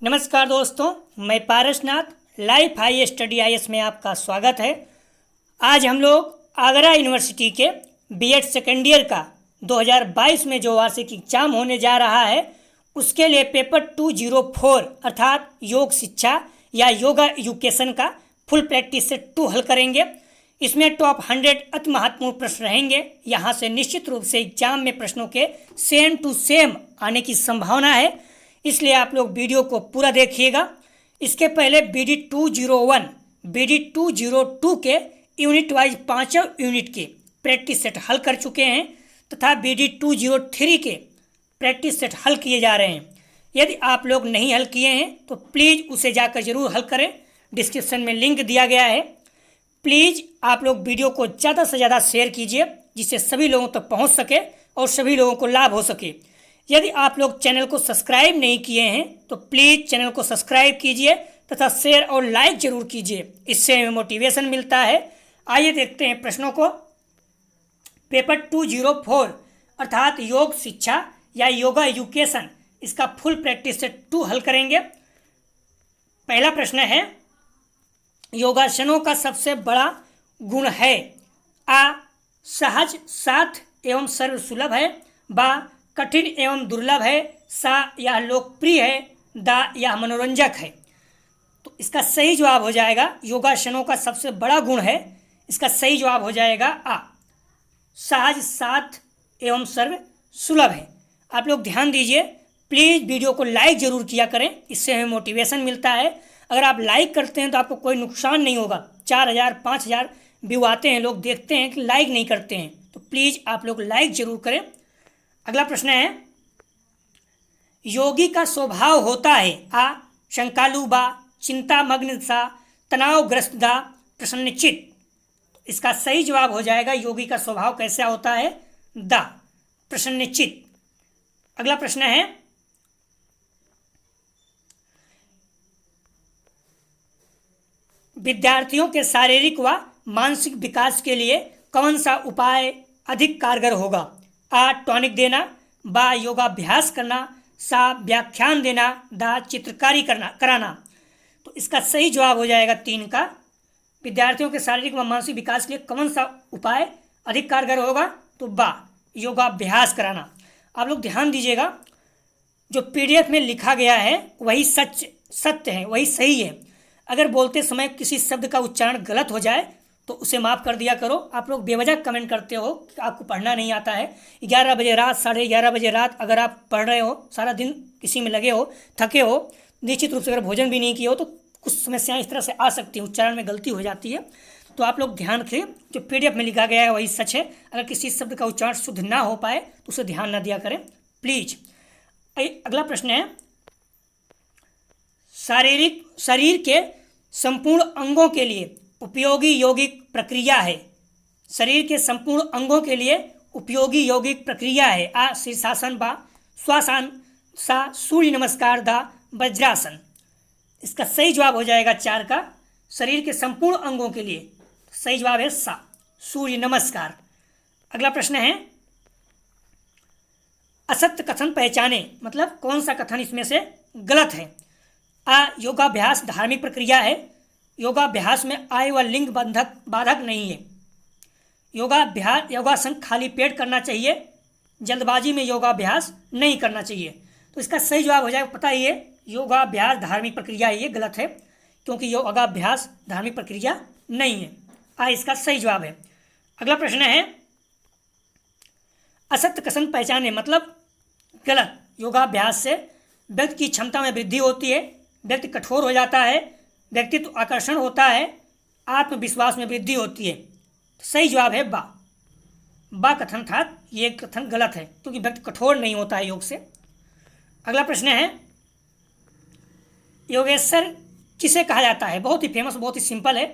नमस्कार दोस्तों, मैं Parasnath life high study IAS में आपका स्वागत है। आज हम लोग आगरा यूनिवर्सिटी के बीएड सेकेंड ईयर का 2022 में जो वार्षिक एग्जाम होने जा रहा है उसके लिए पेपर 204 अर्थात योग शिक्षा या योगा एजुकेशन का फुल प्रैक्टिस सेट 2 हल करेंगे। इसमें टॉप 100 अति महत्वपूर्ण प्रश्न रहेंगे। यहाँ से निश्चित रूप से एग्जाम में प्रश्नों के सेम टू सेम आने की संभावना है, इसलिए आप लोग वीडियो को पूरा देखिएगा। इसके पहले BD 201, BD 202 के यूनिट वाइज 5 यूनिट के प्रैक्टिस सेट हल कर चुके हैं तथा BD 203 के प्रैक्टिस सेट हल किए जा रहे हैं। यदि आप लोग नहीं हल किए हैं तो प्लीज़ उसे जाकर ज़रूर हल करें। डिस्क्रिप्शन में लिंक दिया गया है। प्लीज़ आप लोग वीडियो को ज़्यादा से ज़्यादा शेयर कीजिए जिससे सभी लोगों तक पहुंच सके और सभी लोगों को लाभ हो सके। यदि आप लोग चैनल को सब्सक्राइब नहीं किए हैं तो प्लीज़ चैनल को सब्सक्राइब कीजिए तथा शेयर और लाइक जरूर कीजिए, इससे हमें मोटिवेशन मिलता है। आइए देखते हैं प्रश्नों को। पेपर 204 अर्थात योग शिक्षा या योगा एजुकेशन, इसका फुल प्रैक्टिस सेट 2 हल करेंगे। पहला प्रश्न है, योगासनों का सबसे बड़ा गुण है आ सहज, साथ एवं सर्वसुलभ है, बा कठिन एवं दुर्लभ है, सा यह लोकप्रिय है, दा यह मनोरंजक है। तो इसका सही जवाब हो जाएगा योगासनों का सबसे बड़ा गुण है, इसका सही जवाब हो जाएगा आ सहज, साथ एवं सर्व सुलभ है। आप लोग ध्यान दीजिए, प्लीज़ वीडियो को लाइक ज़रूर किया करें, इससे हमें मोटिवेशन मिलता है। अगर आप लाइक करते हैं तो आपको कोई नुकसान नहीं होगा। 4000 5000 व्यू आते हैं, लोग देखते हैं कि लाइक नहीं करते हैं, तो प्लीज़ आप लोग लाइक ज़रूर करें। अगला प्रश्न है, योगी का स्वभाव होता है आ शंकालु, बा चिंतामग्न, सा तनावग्रस्त, दा प्रसन्नचित्त। इसका सही जवाब हो जाएगा योगी का स्वभाव कैसा होता है, दा प्रसन्नचित्त। अगला प्रश्न है, विद्यार्थियों के शारीरिक व मानसिक विकास के लिए कौन सा उपाय अधिक कारगर होगा? आ टॉनिक देना, बा योगाभ्यास करना, सा व्याख्यान देना, दा चित्रकारी कराना। तो इसका सही जवाब हो जाएगा 3 का। विद्यार्थियों के शारीरिक व मानसिक विकास के लिए कौन सा उपाय अधिक कारगर होगा? तो बा योगाभ्यास कराना। आप लोग ध्यान दीजिएगा, जो PDF में लिखा गया है वही सत्य है, वही सही है। अगर बोलते समय किसी शब्द का उच्चारण गलत हो जाए तो उसे माफ़ कर दिया करो। आप लोग बेवजह कमेंट करते हो कि आपको पढ़ना नहीं आता है। 11 बजे रात, 11:30 बजे रात अगर आप पढ़ रहे हो, सारा दिन किसी में लगे हो, थके हो, निश्चित रूप से अगर भोजन भी नहीं किए हो तो कुछ समस्याएं इस तरह से आ सकती हैं, उच्चारण में गलती हो जाती है। तो आप लोग ध्यान रखें, जो PDF में लिखा गया है वही सच है। अगर किसी शब्द का उच्चारण शुद्ध ना हो पाए तो उसे ध्यान न दिया करें प्लीज। अगला प्रश्न है, शरीर के संपूर्ण अंगों के लिए उपयोगी यौगिक प्रक्रिया है। शरीर के संपूर्ण अंगों के लिए उपयोगी यौगिक प्रक्रिया है। आ शीर्षासन, बा श्वासन, सा सूर्य नमस्कार, दा वज्रासन। इसका सही जवाब हो जाएगा 4 का। शरीर के संपूर्ण अंगों के लिए सही जवाब है सा सूर्य नमस्कार। अगला प्रश्न है, असत्य कथन पहचाने, मतलब कौन सा कथन इसमें से गलत है? आ योगाभ्यास धार्मिक प्रक्रिया है। योगाभ्यास में आय व लिंग बाधक नहीं है। योगासन खाली पेट करना चाहिए। जल्दबाजी में योगाभ्यास नहीं करना चाहिए। तो इसका सही जवाब हो जाएगा, पता ही है, योगाभ्यास धार्मिक प्रक्रिया है। ये गलत है क्योंकि योगाभ्यास धार्मिक प्रक्रिया नहीं है। इसका सही जवाब है। अगला प्रश्न है, असत्य कथन पहचाने, मतलब गलत। योगाभ्यास से व्यक्ति की क्षमता में वृद्धि होती है, व्यक्ति कठोर हो जाता है, व्यक्तित्व आकर्षण होता है, आत्मविश्वास में वृद्धि होती है। तो सही जवाब है बा कथन था, ये कथन गलत है क्योंकि व्यक्ति कठोर नहीं होता है योग से। अगला प्रश्न है, योगेश्वर किसे कहा जाता है? बहुत ही फेमस, बहुत ही सिंपल है,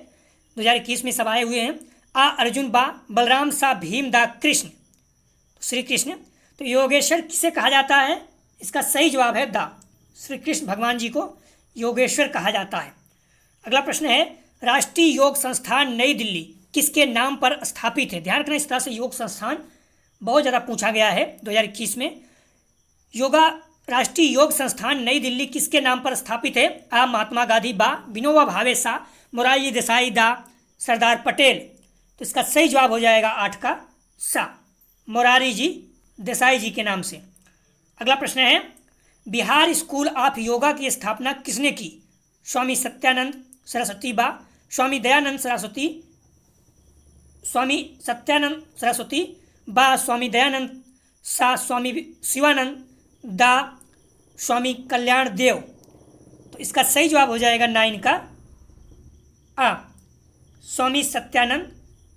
2021 में सब आए हुए हैं। आ अर्जुन, बा बलराम, सा भीम, दा कृष्ण। तो श्री कृष्ण। तो योगेश्वर किसे कहा जाता है? इसका सही जवाब है दा श्री कृष्ण भगवान जी को योगेश्वर कहा जाता है। अगला प्रश्न है, राष्ट्रीय योग संस्थान नई दिल्ली किसके नाम पर स्थापित है? ध्यान रखना, इस तरह से योग संस्थान बहुत ज़्यादा पूछा गया है 2021 में। राष्ट्रीय योग संस्थान नई दिल्ली किसके नाम पर स्थापित है? आ. महात्मा गांधी, बा. विनोबा भावे, सा. मोरारजी देसाई, दा. सरदार पटेल। तो इसका सही जवाब हो जाएगा 8 का सा, मोरारजी जी देसाई जी के नाम से। अगला प्रश्न है, बिहार स्कूल ऑफ योगा की स्थापना किसने की? स्वामी सत्यानंद सरस्वती, बा. स्वामी दयानंद सरस्वती, बा. स्वामी दयानंद, सा. स्वामी शिवानंद, दा. स्वामी कल्याण देव। तो इसका सही जवाब हो जाएगा 9 का आ, स्वामी सत्यानंद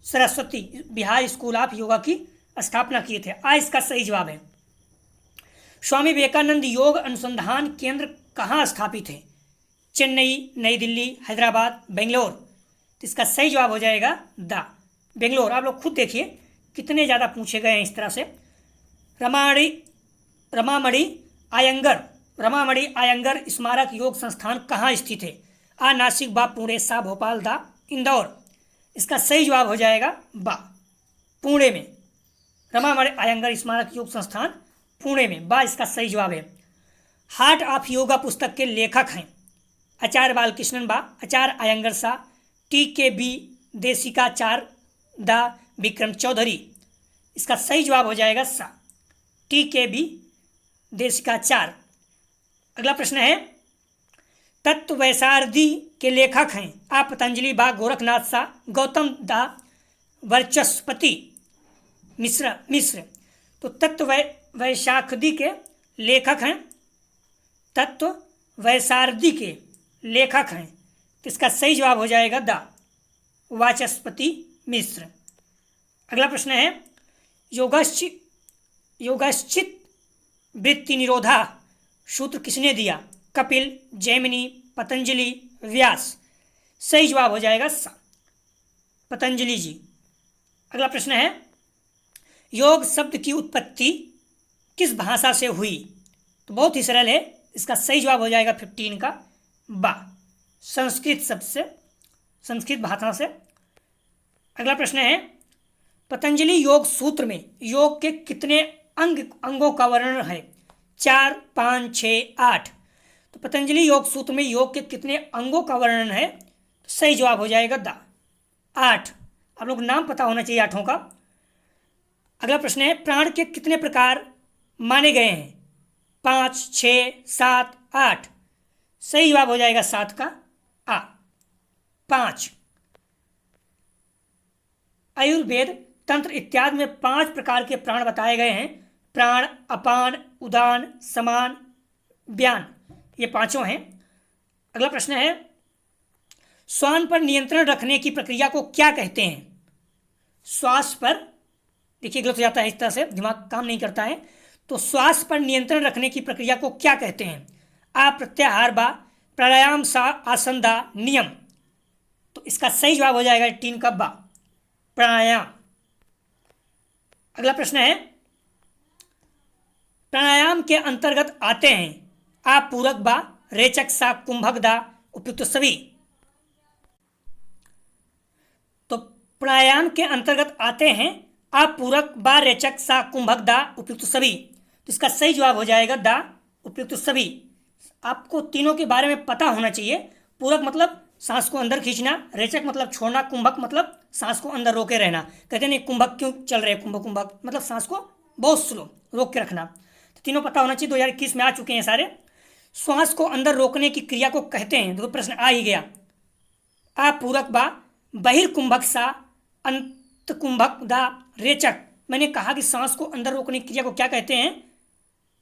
सरस्वती बिहार स्कूल ऑफ योगा की स्थापना किए थे। आ इसका सही जवाब है। स्वामी विवेकानंद योग अनुसंधान केंद्र कहाँ स्थापित है? चेन्नई, नई दिल्ली, हैदराबाद, बेंगलोर। तो इसका सही जवाब हो जाएगा दा, बेंगलोर। आप लोग खुद देखिए कितने ज़्यादा पूछे गए हैं इस तरह से। रमामणि आयंगर स्मारक योग संस्थान कहाँ स्थित है? आ. नासिक, बा. पुणे, सा. भोपाल, दा. इंदौर। इसका सही जवाब हो जाएगा बा, पुणे में। रमामणि आयंगर स्मारक योग संस्थान पुणे में, बा इसका सही जवाब है। हार्ट ऑफ योगा पुस्तक के लेखक हैं आचार्य बालकृष्णन, बा. आचार्य अयंगर, सा. TKB देशिकाचार्य, दा. विक्रम चौधरी। इसका सही जवाब हो जाएगा सा, TKB देशिकाचार्य। अगला प्रश्न है, तत्ववैसारदी के लेखक हैं? आ. पतंजलि, बा. गोरखनाथ, सा. गौतम, दा. वर्चस्पति मिश्र। तो तत्ववैसारदी के लेखक हैं, तत्ववैसारदी के लेखक हैं। तो इसका सही जवाब हो जाएगा दा. वाचस्पति मिश्र। अगला प्रश्न है, योगश्चित वृत्ति निरोधा सूत्र किसने दिया? कपिल, जैमिनी, पतंजलि, व्यास। सही जवाब हो जाएगा सा, पतंजलि जी। अगला प्रश्न है, योग शब्द की उत्पत्ति किस भाषा से हुई? तो बहुत ही सरल है, इसका सही जवाब हो जाएगा 15 का बा, संस्कृत शब्द से, संस्कृत भाषा से। अगला प्रश्न है, पतंजलि योग सूत्र में योग के कितने अंगों का वर्णन है? 4, 5, 6, 8। तो पतंजलि योग सूत्र में योग के कितने अंगों का वर्णन है? तो सही जवाब हो जाएगा दा, 8। आप लोग नाम पता होना चाहिए 8 का। अगला प्रश्न है, प्राण के कितने प्रकार माने गए हैं? 5, 6, 7, 8। सही जवाब हो जाएगा 7 का आ, 5। आयुर्वेद, तंत्र इत्यादि में 5 प्रकार के प्राण बताए गए हैं। प्राण, अपान, उदान, समान, व्यान, ये 5 हैं। अगला प्रश्न है, श्वान पर नियंत्रण रखने की प्रक्रिया को क्या कहते हैं? श्वास पर, देखिए गलत हो जाता है, इस तरह से दिमाग काम नहीं करता है। तो श्वास पर नियंत्रण रखने की प्रक्रिया को क्या कहते हैं? आ. प्रत्याहार, बा. प्राणायाम, सा. आसन, दा. नियम। तो इसका सही जवाब हो जाएगा 3 का बा, प्राणायाम। अगला प्रश्न है, प्राणायाम के अंतर्गत आते हैं? आ. पूरक, बा. रेचक, सा. कुंभक, दा. उपयुक्त सभी। तो प्राणायाम के अंतर्गत आते हैं आ. पूरक, बा. रेचक, सा. कुंभक, दा. उपयुक्त सभी। तो इसका सही जवाब हो जाएगा दा, उपयुक्त सभी। आपको तीनों के बारे में पता होना चाहिए। पूरक मतलब सांस को अंदर खींचना, रेचक मतलब छोड़ना, कुंभक मतलब सांस को अंदर रोके रहना। कहते नहीं कुंभक क्यों चल रहे, कुंभक मतलब सांस को बहुत स्लो रोक के रखना। तो तीनों पता होना चाहिए, 2021 में आ चुके हैं सारे। श्वास को अंदर रोकने की क्रिया को कहते हैं, देखो प्रश्न आ ही गया। आ. पूरक, बा. बहिर्कुंभक, सा. अंत कुंभक, दा. रेचक। मैंने कहा कि सांस को अंदर रोकने की क्रिया को क्या कहते हैं?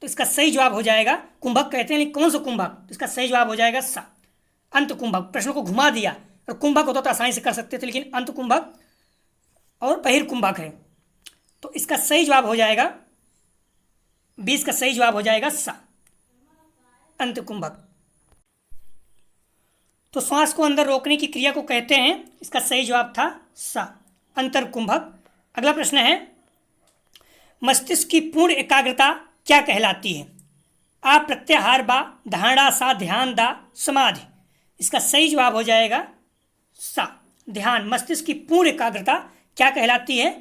तो इसका सही जवाब हो जाएगा कुंभक कहते हैं, लेकिन कौन सा कुंभक? तो इसका सही जवाब हो जाएगा सा, अंत कुंभक। प्रश्न को घुमा दिया, और कुंभक होता तो आसानी से कर सकते थे, लेकिन अंत कुंभक और बहिर्कुंभक है। तो इसका सही जवाब हो जाएगा 20 का सही जवाब हो जाएगा सा, अंत कुंभक। तो श्वास को अंदर रोकने की क्रिया को कहते हैं, इसका सही जवाब था सा, अंतर कुंभक। अगला प्रश्न है, मस्तिष्क की पूर्ण एकाग्रता क्या कहलाती है? आ. प्रत्याहार, बा. धारणा, सा. ध्यान, दा. समाधि। इसका सही जवाब हो जाएगा सा, ध्यान। मस्तिष्क की पूर्ण एकाग्रता क्या कहलाती है?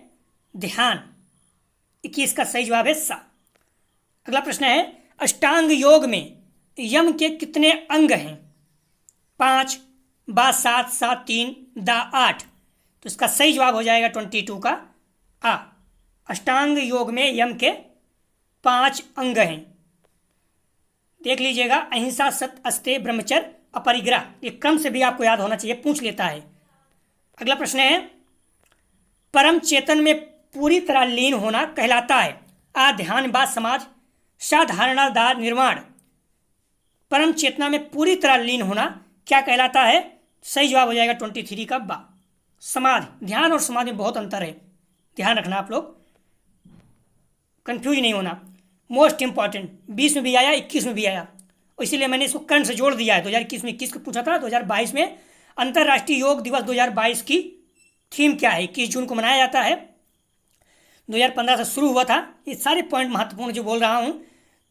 ध्यान। 21 का सही जवाब है सा। अगला प्रश्न है, अष्टांग योग में यम के कितने अंग हैं? 5, बा 7, 7 3, दा 8। तो इसका सही जवाब हो जाएगा 22 का आ। अष्टांग योग में यम के 5 अंग हैं। देख लीजिएगा, अहिंसा, सत्य, अस्तेय, ब्रह्मचर्य, अपरिग्रह। ये क्रम से भी आपको याद होना चाहिए, पूछ लेता है। अगला प्रश्न है, परम चेतन में पूरी तरह लीन होना कहलाता है? आ ध्यान, बा समाधि, सा धारणा, दा निर्वाण। परम चेतना में पूरी तरह लीन होना क्या कहलाता है? सही जवाब हो जाएगा 23 का बा, समाधि। ध्यान और समाधि में बहुत अंतर है, ध्यान रखना आप लोग, कंफ्यूज नहीं होना। मोस्ट इंपॉर्टेंट, 20 में भी आया, 21 में भी आया, इसीलिए मैंने इसको कर्ण से जोड़ दिया है। 2021 में 21 को पूछा था, 2022 में अंतर्राष्ट्रीय योग दिवस 2022 की थीम क्या है? 21 जून को मनाया जाता है। 2015 से शुरू हुआ था। ये सारे पॉइंट महत्वपूर्ण जो बोल रहा हूँ,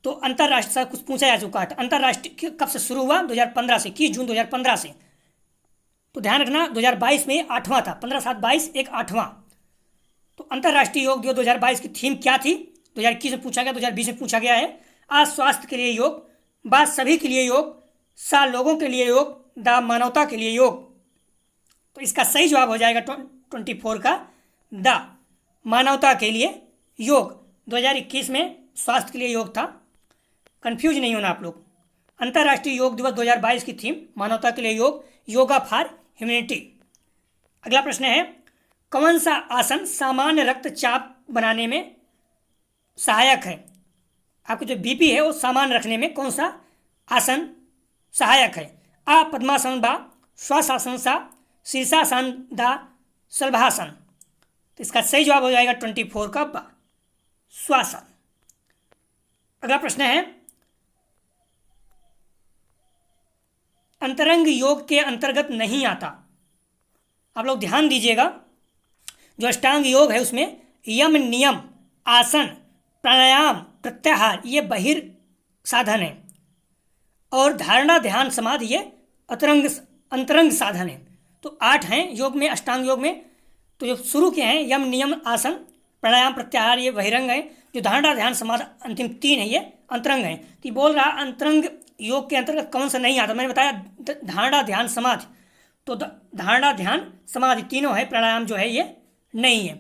तो अंतर्राष्ट्रीय से कुछ पूछा जा चुका है। अंतर्राष्ट्रीय कब से शुरू हुआ? 2015 से, 21 जून 2015 से। तो ध्यान रखना, 2022 में 8वां था, 15 7 22 एक 8वां। तो अंतर्राष्ट्रीय योग दिवस 2022 की थीम क्या थी? 2021 में पूछा गया, 2020 में पूछा गया है। आज स्वास्थ्य के लिए योग, बा सभी के लिए योग, सा लोगों के लिए योग, दा मानवता के लिए योग। तो इसका सही जवाब हो जाएगा 24 का दा, मानवता के लिए योग। 2021 में स्वास्थ्य के लिए योग था, कंफ्यूज नहीं होना आप लोग। अंतर्राष्ट्रीय योग दिवस 2022 की थीम मानवता के लिए योग, योगा फॉर ह्यूमैनिटी। अगला प्रश्न है, कौन सा आसन सामान्य रक्तचाप बनाने में सहायक है? आपको जो बीपी है वो सामान्य रखने में कौन सा आसन सहायक है? आ पद्मासन, बा श्वासासन, सा शीर्षासन, दा शलभासन। तो इसका सही जवाब हो जाएगा 24 का बा, श्वासन। अगला प्रश्न है, अंतरंग योग के अंतर्गत नहीं आता। आप लोग ध्यान दीजिएगा, जो अष्टांग योग है उसमें यम, नियम, आसन, प्राणायाम, प्रत्याहार ये बहिर साधन है, और धारणा, ध्यान, समाधि ये अंतरंग साधन है। तो 8 हैं योग में, अष्टांग योग में। तो जो शुरू के हैं यम, नियम, आसन, प्राणायाम, प्रत्याहार ये बहिरंग है। जो धारणा, ध्यान, समाधि अंतिम 3 है ये अंतरंग है। तो बोल रहा अंतरंग योग के अंतर्गत कौन सा नहीं आता? मैंने बताया धारणा, ध्यान, समाधि। तो धारणा, ध्यान, समाधि तीनों है, प्राणायाम जो है ये नहीं है।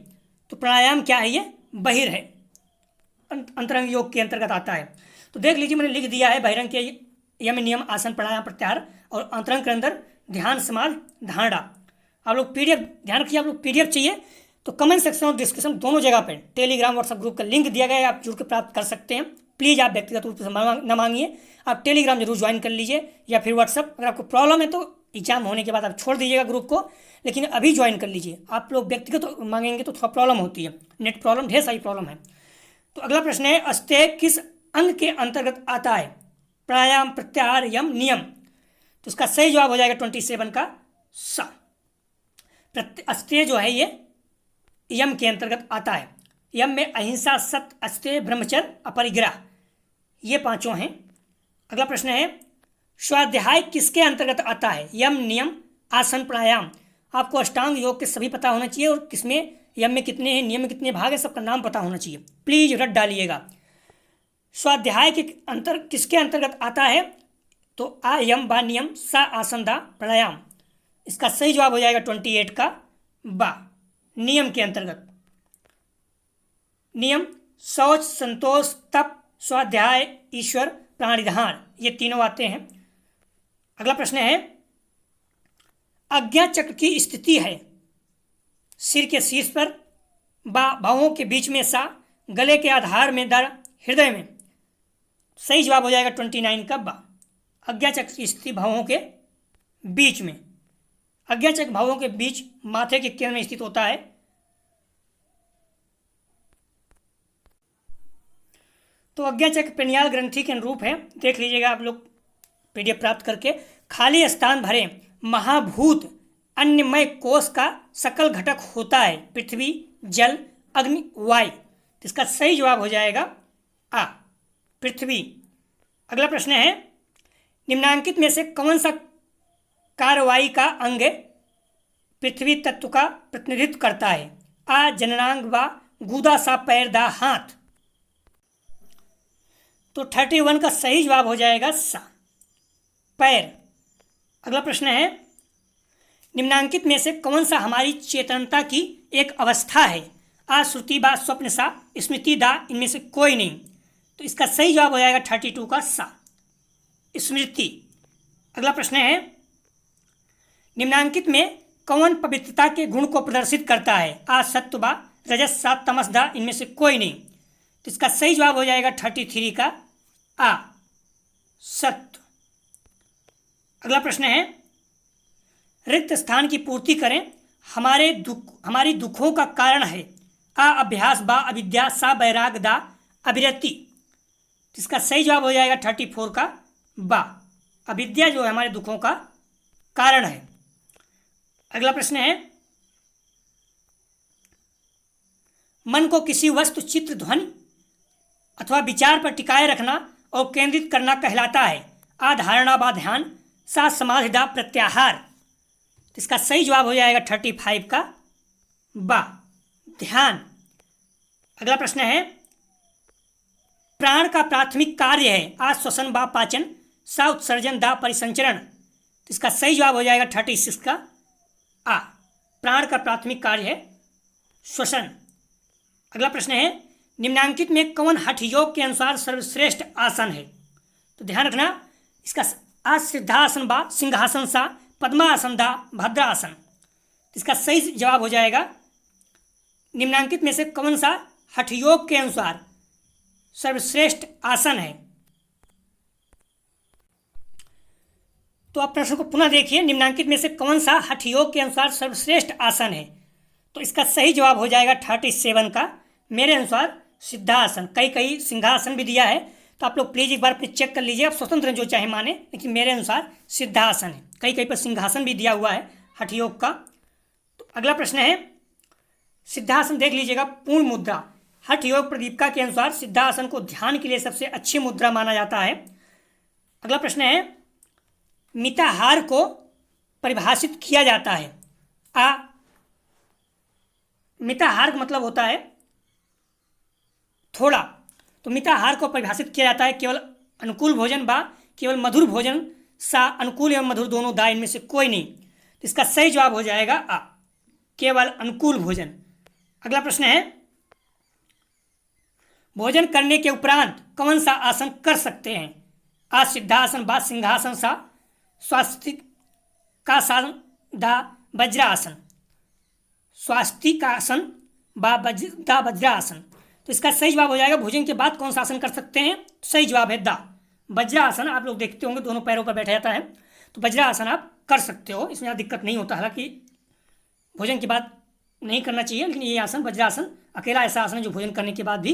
तो प्राणायाम क्या है? ये बहिर है, अंतरंग योग के अंतर्गत आता है। तो देख लीजिए, मैंने लिख दिया है बहिरंग के यम, नियम, आसन, प्राणायाम, प्रत्याहार, और अंतरंग के अंदर ध्यान, समाधि, धारणा। आप लोग पीडीएफ ध्यान रखिए, आप लोग पीडीएफ चाहिए तो कमेंट सेक्शन और डिस्क्रिप्शन दोनों जगह पर टेलीग्राम, व्हाट्सएप ग्रुप का लिंक दिया गया है, आप जुड़ के प्राप्त कर सकते हैं। प्लीज़ आप व्यक्तिगत रूप से न मांगिए, आप टेलीग्राम जरूर ज्वाइन कर लीजिए, या फिर व्हाट्सएप। अगर आपको प्रॉब्लम है तो एग्जाम होने के बाद आप छोड़ दीजिएगा ग्रुप को, लेकिन अभी ज्वाइन कर लीजिए। आप लोग व्यक्तिगत मांगेंगे तो थोड़ा प्रॉब्लम होती है, नेट प्रॉब्लम, ढेर सारी प्रॉब्लम है। तो अगला प्रश्न है, अस्तेय किस अंग के अंतर्गत आता है? प्राणायाम, प्रत्याहार, यम, नियम। तो इसका सही जवाब हो जाएगा 27 का सा। अस्तेय जो है ये यम के अंतर्गत आता है। यम में अहिंसा, सत्य, अस्तेय, ब्रह्मचर्य, अपरिग्रह ये 5 हैं। अगला प्रश्न है, स्वाध्याय किसके अंतर्गत आता है? यम, नियम, आसन, प्राणायाम। आपको अष्टांग योग के सभी पता होना चाहिए, और किसमें यम में कितने हैं, नियम में कितने भाग है, सबका नाम पता होना चाहिए। प्लीज रट डालिएगा। स्वाध्याय के किसके अंतर्गत आता है? तो आ यम, बा नियम, सा आसन, दा प्राणायाम। इसका सही जवाब हो जाएगा 28 का बा, नियम के अंतर्गत। नियम शौच, संतोष, तप, स्वाध्याय, ईश्वर, प्राणिधान ये तीनों आते हैं। अगला प्रश्न है, आज्ञा चक्र की स्थिति है सिर के शीर्ष पर, बाहों के बीच में, सा गले के आधार में, दर हृदय में। सही जवाब हो जाएगा 29 का बा, आज्ञा चक्र की स्थिति भावों के बीच में। आज्ञा चक्र भावों के बीच माथे के केंद्र में स्थित होता है। तो आज्ञा चक्र पेनियाल ग्रंथि के अनुरूप है, देख लीजिएगा आप लोग पीडीएफ प्राप्त करके। खाली स्थान भरे, महाभूत अन्नमय कोष का सकल घटक होता है, पृथ्वी, जल, अग्नि, वायु। इसका सही जवाब हो जाएगा आ, पृथ्वी। अगला प्रश्न है, निम्नांकित में से कौन सा कार्रवाई का अंग पृथ्वी तत्व का प्रतिनिधित्व करता है? आ जननांग, व गूदा, सा पैर, दा हाथ। तो 31 का सही जवाब हो जाएगा सा, पैर। अगला प्रश्न है, निम्नांकित में से कौन सा हमारी चेतनता की एक अवस्था है? आ, श्रुति, बा, स्वप्न, सा, स्मृति, दा, इनमें से कोई नहीं। तो इसका सही जवाब हो जाएगा 32 का सा, स्मृति। अगला प्रश्न है, निम्नांकित में कौन पवित्रता के गुण को प्रदर्शित करता है? आ, सत्व, बा, रजस, सा, तमस, दा, इनमें से कोई नहीं। तो इसका सही जवाब हो जाएगा 33 का आ, सत्व। अगला प्रश्न है, रिक्त स्थान की पूर्ति करें, हमारी दुखों का कारण है? आ, अभ्यास, बा, अविद्या, सा, वैराग, दा, अभिरति। इसका सही जवाब हो जाएगा 34 का बा, अविद्या जो है हमारे दुखों का कारण है। अगला प्रश्न है, मन को किसी वस्तु, चित्र, ध्वनि अथवा विचार पर टिकाए रखना और केंद्रित करना कहलाता है? आ, धारणा, बा, ध्यान, सा, समाधि, दा, प्रत्याहार। तो इसका सही जवाब हो जाएगा 35 का बा, ध्यान। अगला प्रश्न है, प्राण का प्राथमिक कार्य है? आ, श्वसन, बा, पाचन, सा, उत्सर्जन, दा, परिसंचरण। तो इसका सही जवाब हो जाएगा 36 का आ, प्राण का प्राथमिक कार्य है श्वसन। अगला प्रश्न है, निम्नांकित में कौन हठ योग के अनुसार सर्वश्रेष्ठ आसन है? तो ध्यान रखना, इसका आ, सिद्धासन, बा, सिंहासन, सा, पद्मासन, दा, भद्रासन। इसका सही जवाब हो जाएगा, निम्नांकित में से कौन सा हठ योग के अनुसार सर्वश्रेष्ठ आसन है? तो आप प्रश्न को पुनः देखिए, निम्नांकित में से कौन सा हठ योग के अनुसार सर्वश्रेष्ठ आसन है? तो इसका सही जवाब हो जाएगा 37 का मेरे अनुसार सिद्धासन। कई सिंहासन भी दिया है, तो आप लोग प्लीज एक बार अपने चेक कर लीजिए, आप स्वतंत्र जो चाहे माने, लेकिन मेरे अनुसार सिद्धासन है। कई पर सिंहासन भी दिया हुआ है हठ योग का। तो अगला प्रश्न है, सिद्धासन देख लीजिएगा, पूर्ण मुद्रा। हठ योग प्रदीपिका के अनुसार सिद्धासन को ध्यान के लिए सबसे अच्छी मुद्रा माना जाता है। अगला प्रश्न है, मिताहार को परिभाषित किया जाता है? आ, मिताहार का मतलब होता है थोड़ा, तो मिताहार को परिभाषित किया जाता है केवल अनुकूल भोजन, बा, केवल मधुर भोजन, सा, अनुकूल एवं मधुर दोनों, दा, इनमें से कोई नहीं। तो इसका सही जवाब हो जाएगा आ, केवल अनुकूल भोजन। अगला प्रश्न है, भोजन करने के उपरांत कौन सा आसन कर सकते हैं? आ, सिद्धासन, बा, सिंहासन, सा, स्वास्तिकासन, दा, वज्रासन। स्वास्तिकासन, बा, दा, वज्रासन। तो इसका सही जवाब हो जाएगा, भोजन के बाद कौन सा आसन कर सकते हैं? सही जवाब है दा, वज्रासन। आप लोग देखते होंगे दोनों पैरों पर बैठा जाता है, तो वज्रासन आप कर सकते हो, इसमें दिक्कत नहीं होता। हालांकि भोजन के बाद नहीं करना चाहिए, लेकिन ये आसन वज्रासन अकेला ऐसा आसन है जो भोजन करने के बाद भी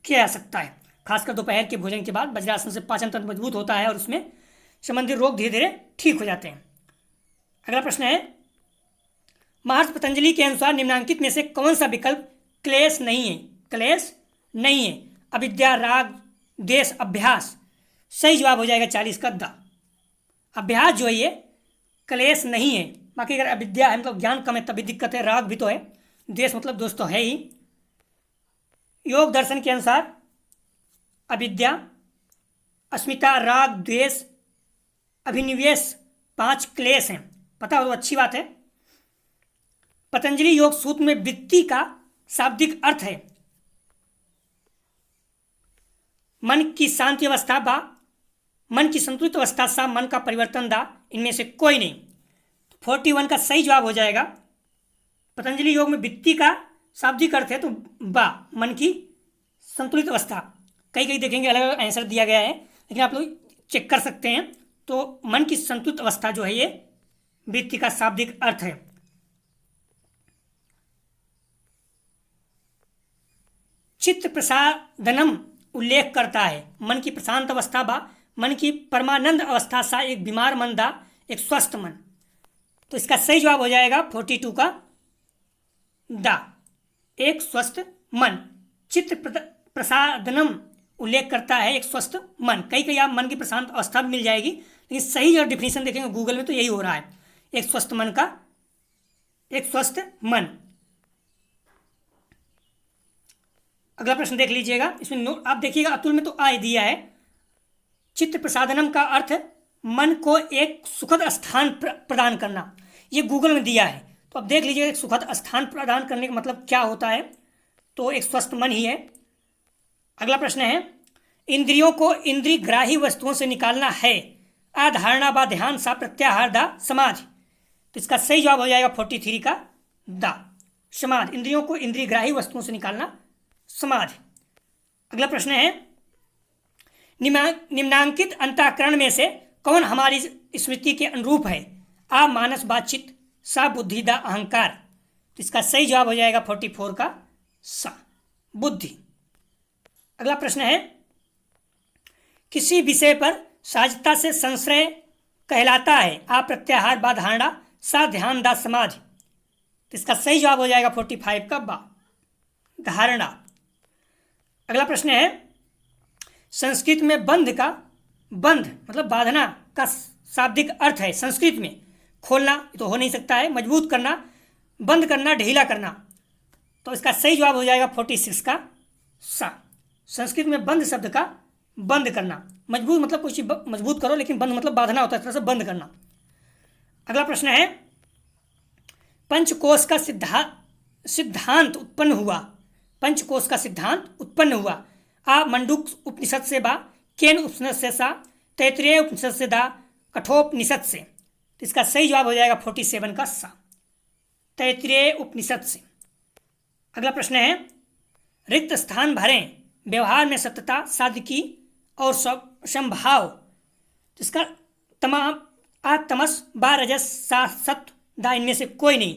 किया जा सकता है। खासकर दोपहर के भोजन के बाद वज्रासन से पाचन तंत्र मजबूत होता है और उसमें संबंधित रोग धीरे धीरे ठीक हो जाते हैं। अगला प्रश्न है, महर्षि पतंजलि के अनुसार निम्नांकित में से कौन सा विकल्प क्लेश नहीं है? क्लेश नहीं है। अविद्या, राग, द्वेष, अभ्यास। सही जवाब हो जाएगा 40 का दा, अभ्यास जो है ये क्लेश नहीं है। बाकी अगर अविद्या है मतलब ज्ञान कम है तभी दिक्कत है, राग भी तो है, द्वेष मतलब दोष तो है ही। योग दर्शन के अनुसार अविद्या, अस्मिता, राग, द्वेष, अभिनिवेश 5 क्लेश हैं। पता हो तो अच्छी बात है। पतंजलि योग सूत्र में वृत्ति का शाब्दिक अर्थ है मन की शांति अवस्था, बा, मन की संतुलित अवस्था, सा, मन का परिवर्तन, दा, इनमें से कोई नहीं। 41 का सही जवाब हो जाएगा। पतंजलि योग में वृत्ति का शाब्दिक अर्थ है तो बा, मन की संतुलित अवस्था। कई देखेंगे अलग अलग आंसर दिया गया है, लेकिन आप लोग चेक कर सकते हैं। तो मन की संतुलित अवस्था जो है ये वृत्ति का शाब्दिक अर्थ है। चित्त प्रसादनम उल्लेख करता है मन की प्रशांत अवस्था, बा, मन की परमानंद अवस्था, सा, एक बीमार मन, दा, एक स्वस्थ मन। तो इसका सही जवाब हो जाएगा 42 का दा, एक स्वस्थ मन। चित्त प्रसादनम उल्लेख करता है एक स्वस्थ मन। कई आप मन की प्रशांत अवस्था भी मिल जाएगी, लेकिन सही जो डिफिनीशन देखेंगे गूगल में तो यही हो रहा है, एक स्वस्थ मन का, एक स्वस्थ मन। अगला प्रश्न देख लीजिएगा, इसमें आप देखिएगा अतुल में तो आ दिया है, चित्त प्रसादनम का अर्थ मन को एक सुखद स्थान प्रदान करना। ये गूगल में दिया है, तो अब देख लीजिए एक सुखद स्थान प्रदान करने का मतलब क्या होता है। तो एक स्वस्थ मन ही है। अगला प्रश्न है, इंद्रियों को इंद्रियग्राही वस्तुओं से निकालना है। अधारणा व ध्यान सा प्रत्याहार दा समाधि। तो इसका सही जवाब हो जाएगा 43 का दा समाधि। इंद्रियों को इंद्रियग्राही वस्तुओं से निकालना समाधि। अगला प्रश्न है, निम्नांकित अंतःकरण में से कौन हमारी स्मृति के अनुरूप है। आ मानस बातचित, सा बुद्धि दा अहंकार। तो इसका सही जवाब हो जाएगा 44 का सा बुद्धि। अगला प्रश्न है, किसी विषय पर सहजता से संशय कहलाता है। आ प्रत्याहार बा धारणा, सा ध्यान दा समाधि। तो इसका सही जवाब हो जाएगा 45 का बा धारणा। अगला प्रश्न है, संस्कृत में बंध का, बंध मतलब बांधना का शाब्दिक अर्थ है संस्कृत में खोलना, तो हो नहीं सकता है, मजबूत करना, बंद करना, ढीला करना। तो इसका सही जवाब हो जाएगा 46 का सा। संस्कृत में बंद शब्द का बंद करना, मजबूत मतलब कुछ मजबूत करो, लेकिन बंद मतलब बांधना होता है, इस तरह से बंद करना। अगला प्रश्न है, पंचकोश का सिद्धांत उत्पन्न हुआ। पंचकोश का सिद्धांत उत्पन्न हुआ। आ मंडूक उपनिषद से बा, केन उपनिषद से सा, तैत्तिरीय उपनिषद से दा, कठोपनिषद से। तो इसका सही जवाब हो जाएगा 47 का सा, तैत्तिरीय उपनिषद से। अगला प्रश्न है, रिक्त स्थान भरें। व्यवहार में सत्यता, सादगी और संभाव। तो इसका तमाम तमस बा रजस सा सत्व दा, इनमें से कोई नहीं।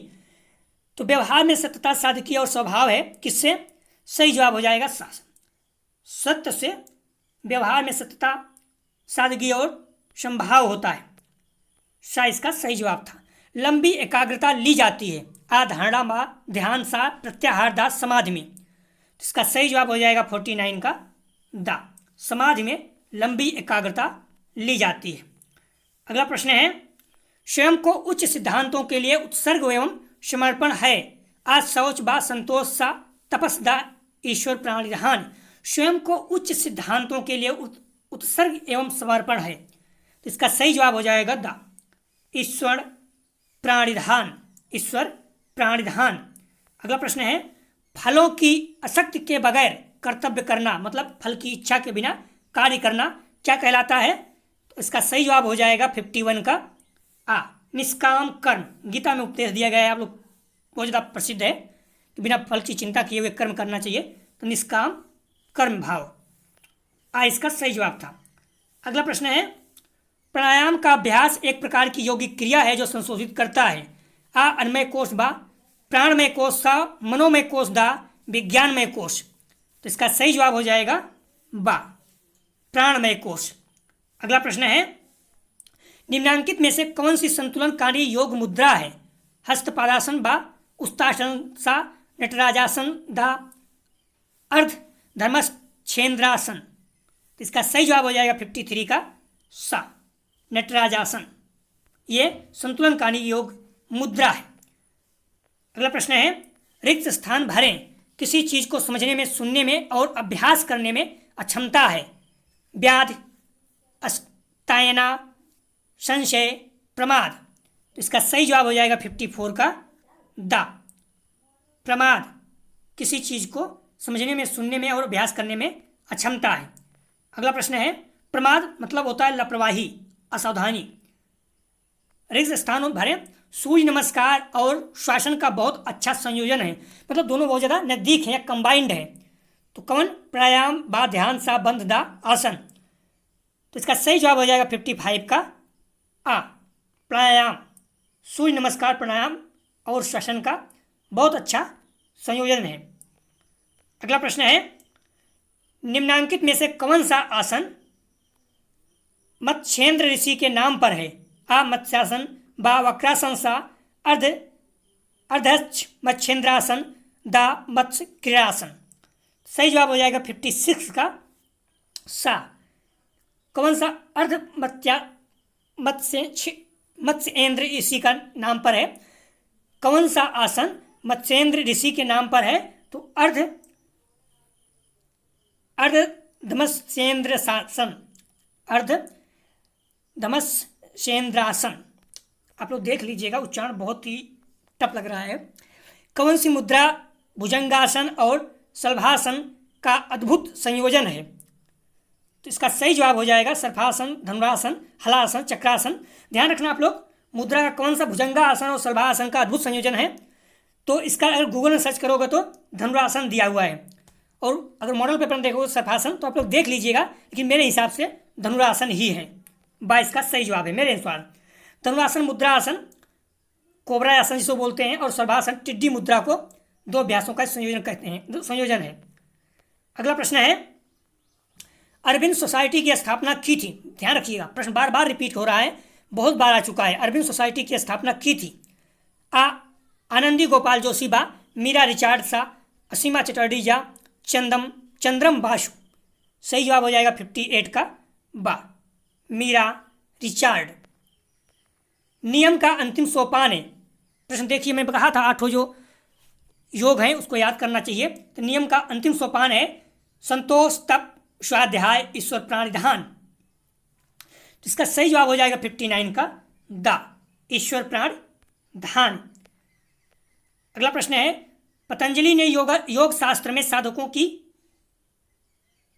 तो व्यवहार में सत्यता, सादगी और स्वभाव है किससे। सही जवाब हो जाएगा सा। सत्य से व्यवहार में सत्यता, सादगी और संभाव होता है। सा इसका सही जवाब था। लंबी एकाग्रता ली जाती है। आ धारणा मा ध्यान सा प्रत्याहार दा समाधि में। इसका सही जवाब हो जाएगा 49 का दा समाधि में लंबी एकाग्रता ली जाती है। अगला प्रश्न है, स्वयं को उच्च सिद्धांतों के लिए उत्सर्ग एवं समर्पण है। आज शौच बा संतोष सा तपस दा ईश्वर प्राणिधान। स्वयं को उच्च सिद्धांतों के लिए उत्सर्ग एवं समर्पण है। तो इसका सही जवाब हो जाएगा दा ईश्वर प्राणिधान, ईश्वर प्राणिधान। अगला प्रश्न है, फलों की आसक्ति के बगैर कर्तव्य करना, मतलब फल की इच्छा के बिना कार्य करना क्या कहलाता है। तो इसका सही जवाब हो जाएगा 51 का आ निष्काम कर्म। गीता में उपदेश दिया गया है, आप लोग बहुत ज़्यादा प्रसिद्ध है कि बिना फल की चिंता किए हुए कर्म करना चाहिए। तो निष्काम कर्म भाव आ इसका सही जवाब था। अगला प्रश्न है, प्राणायाम का अभ्यास एक प्रकार की यौगिक क्रिया है जो संशोधित करता है। आ अन्नमय कोश बा, प्राणमय कोश सा, मनोमय कोश दा, विज्ञानमय कोश। तो इसका सही जवाब हो जाएगा बा प्राणमय कोश। अगला प्रश्न है, निम्नांकित में से कौन सी संतुलनकारी योग मुद्रा है। हस्तपादासन बा, उत्तासन सा, नटराजासन दा, अर्ध धर्मच्छेन्द्रासन। तो इसका सही जवाब हो जाएगा 53 का सा नटराजासन। ये संतुलनकारी योग मुद्रा है। अगला प्रश्न है, रिक्त स्थान भरें। किसी चीज को समझने में, सुनने में और अभ्यास करने में अक्षमता है। व्याधि, अस्तायना, संशय, प्रमाद। तो इसका सही जवाब हो जाएगा 54 का दा प्रमाद। किसी चीज को समझने में, सुनने में और अभ्यास करने में अक्षमता है। अगला प्रश्न है, प्रमाद मतलब होता है लापरवाही, असावधानी। रिक्त स्थान भरें। सूर्य नमस्कार और श्वासन का बहुत अच्छा संयोजन है, मतलब दोनों बहुत ज़्यादा नज़दीक है या कंबाइंड है। तो कौन, प्राणायाम बा ध्यान सा बंध दा आसन। तो इसका सही जवाब हो जाएगा 55 का आ प्राणायाम। सूर्य नमस्कार, प्राणायाम और श्वसन का बहुत अच्छा संयोजन है। अगला प्रश्न है, निम्नांकित में से कौन सा आसन मत्स्येंद्र ऋषि के नाम पर है। आ मत्स्यासन, बा वक्रासन सा, अर्धच्छ मत्स्येंद्रासन, दा मत्स्य क्रीड़ासन। सही जवाब हो जाएगा 56 का सा। कौन सा अर्ध मत्स्येंद्र ऋषि का नाम पर है। कौन सा आसन मत्स्येंद्र ऋषि के नाम पर है। तो अर्धमत्स्येंद्र शासन। अर्ध धमस्सेन्द्रासन। आप लोग देख लीजिएगा, उच्चारण बहुत ही टफ लग रहा है। कौन सी मुद्रा भुजंगासन और शलभासन का अद्भुत संयोजन है? तो इसका सही जवाब हो जाएगा सर्पासन, धनुरासन, हलासन, चक्रासन। ध्यान रखना आप लोग, मुद्रा का कौन सा भुजंगासन और शलभासन का अद्भुत संयोजन है। तो इसका अगर गूगल में सर्च करोगे तो धनुरासन दिया हुआ है, और अगर मॉडल पेपर में देखोगे सर्पासन तो आप लोग देख लीजिएगा, लेकिन मेरे हिसाब से धनुरासन ही है। 22 का सही जवाब है मेरे अनुसार। धनुरासन मुद्रा आसन, कोबरा आसन जिसको बोलते हैं, और शलभासन टिड्डी मुद्रा को दो अभ्यासों का संयोजन कहते हैं, संयोजन है। अगला प्रश्न है, अरविंद सोसाइटी की स्थापना की थी? ध्यान रखिएगा, प्रश्न बार बार रिपीट हो रहा है, बहुत बार आ चुका है। अरविंद सोसाइटी की स्थापना की थी? आ आनंदी गोपाल जोशी बा, मीरा रिचार्ड सा, असीमा चटर्जी जा, चंद्रम बासु। सही जवाब हो जाएगा 58 का बा, मीरा रिचार्ड। नियम का अंतिम सोपान है? प्रश्न देखिए, मैं कहा था 8 जो योग हैं उसको याद करना चाहिए। तो नियम का अंतिम सोपान है संतोष, तप, स्वाध्याय, ईश्वर प्राणिधान। तो इसका सही जवाब हो जाएगा 59 का द, ईश्वर प्राणिधान। अगला प्रश्न है, पतंजलि ने योग शास्त्र में साधकों की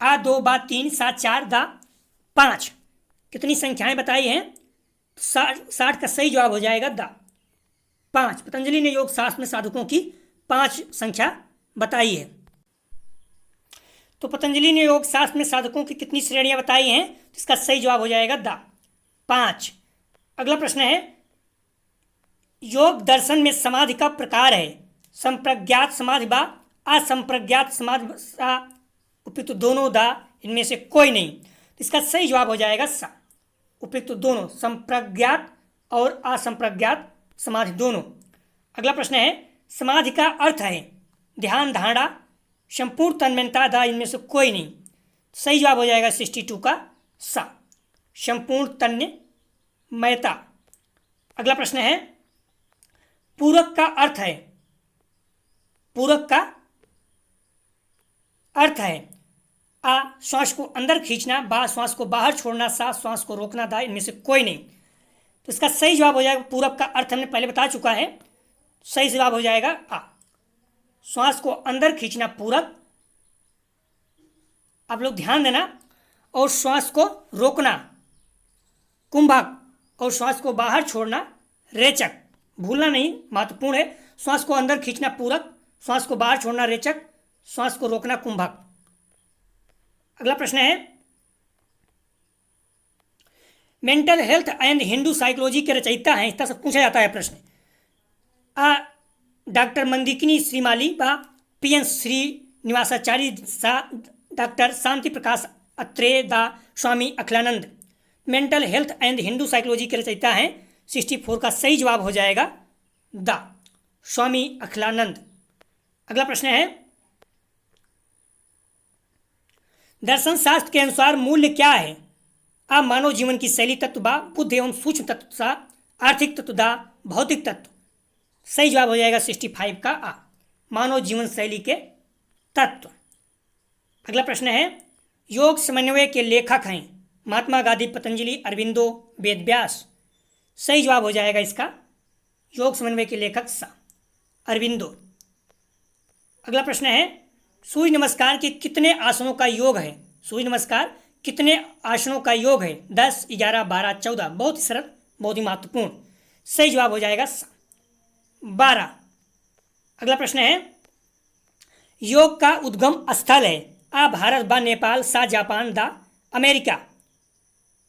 आ 2 बा 3 7 4 दा 5 कितनी संख्याएं बताई हैं? 60 का सही जवाब हो जाएगा द 5। पतंजलि ने योग शास्त्र में साधकों की 5 संख्या बताई है। तो पतंजलि ने योग शास्त्र में साधकों की कितनी श्रेणियां बताई हैं? इसका सही जवाब हो जाएगा द 5। अगला प्रश्न है, योग दर्शन में समाधि का प्रकार है संप्रज्ञात समाधि बा, असंप्रज्ञात समाधि सा, उपयुक्त दोनों दा, इनमें से कोई नहीं। तो इसका सही जवाब हो जाएगा सा, उपयुक्त दोनों, संप्रज्ञात और असंप्रज्ञात समाधि दोनों। अगला प्रश्न है, समाधि का अर्थ है ध्यान, धारणा, संपूर्ण तन्मयता दा, इनमें से कोई नहीं। सही जवाब हो जाएगा 62 का सा, संपूर्ण तन्मयता। अगला प्रश्न है, पूरक का अर्थ है, पूरक का अर्थ है आ श्वास को अंदर खींचना, बा श्वास को बाहर छोड़ना, सा श्वास को रोकना, दा, इनमें से कोई नहीं। तो इसका सही जवाब हो जाएगा, पूरक का अर्थ हमने पहले बता चुका है, सही जवाब हो जाएगा आ, श्वास को अंदर खींचना पूरक, आप लोग ध्यान देना, और श्वास को रोकना कुंभक, और श्वास को बाहर छोड़ना रेचक। भूलना नहीं, महत्वपूर्ण है। श्वास को अंदर खींचना पूरक, श्वास को बाहर छोड़ना रेचक, श्वास को रोकना कुंभक। अगला प्रश्न है, mental health and Hindu psychology के रचयिता हैं, इस तरह से पूछा जाता है प्रश्न। आ डॉक्टर मंदिकिनी श्रीमाली बा, पीएन श्रीनिवासाचार्य सा, डॉक्टर शांति प्रकाश अत्रेय दा, Swami Akhilanand. Mental health and Hindu psychology के रचयिता हैं। 64 का सही जवाब हो जाएगा द, स्वामी अखिलानंद। अगला प्रश्न है, दर्शन शास्त्र के अनुसार मूल्य क्या है? आ मानव जीवन की शैली तत्व बा, बुद्ध एवं सूक्ष्म तत्व सा, आर्थिक तत्व दा, भौतिक तत्व। सही जवाब हो जाएगा 65 का आ, मानव जीवन शैली के तत्व। अगला प्रश्न है, योग समन्वय के लेखक हैं महात्मा गांधी, पतंजलि, अरविंदो, वेदव्यास। सही जवाब हो जाएगा इसका योग समन्वय के लेखक सा, अरविंदो। अगला प्रश्न है, सूर्य नमस्कार के कितने आसनों का योग है? सूर्य नमस्कार कितने आसनों का योग है? 10, 11, 12, 14। बहुत ही सरल, बहुत ही महत्वपूर्ण। सही जवाब हो जाएगा 12। अगला प्रश्न है, योग का उद्गम स्थल है आ भारत, बा नेपाल, सा जापान, दा अमेरिका।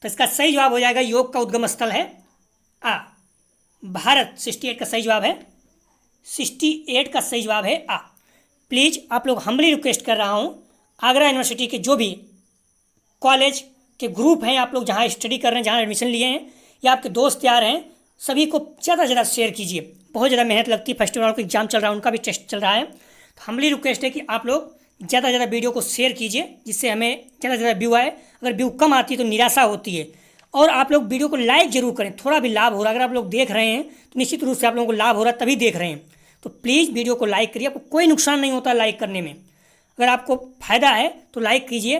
तो इसका सही जवाब हो जाएगा, योग का उद्गम स्थल है आ भारत। 68 का सही जवाब है, 68 का सही जवाब है आ। प्लीज़ आप लोग हम्बली रिक्वेस्ट कर रहा हूँ, आगरा यूनिवर्सिटी के जो भी कॉलेज के ग्रुप हैं, आप लोग जहाँ स्टडी कर रहे हैं, जहाँ एडमिशन लिए हैं, या आपके दोस्त यार हैं, सभी को ज़्यादा से ज़्यादा शेयर कीजिए। बहुत ज़्यादा मेहनत लगती है, फेस्टिवल वालों का एग्जाम चल रहा है, उनका भी टेस्ट चल रहा है। तो हम्बली रिक्वेस्ट है कि आप लोग ज़्यादा से ज़्यादा वीडियो को शेयर कीजिए, जिससे हमें ज़्यादा से ज़्यादा व्यू आए। अगर व्यू कम आती है तो निराशा होती है। और आप लोग वीडियो को लाइक जरूर करें, थोड़ा भी लाभ हो रहा है। अगर आप लोग देख रहे हैं तो निश्चित रूप से आप लोगों को लाभ हो रहा है, तभी देख रहे हैं। तो प्लीज़ वीडियो को लाइक करिए, आपको कोई नुकसान नहीं होता लाइक करने में। अगर आपको फ़ायदा है तो लाइक कीजिए।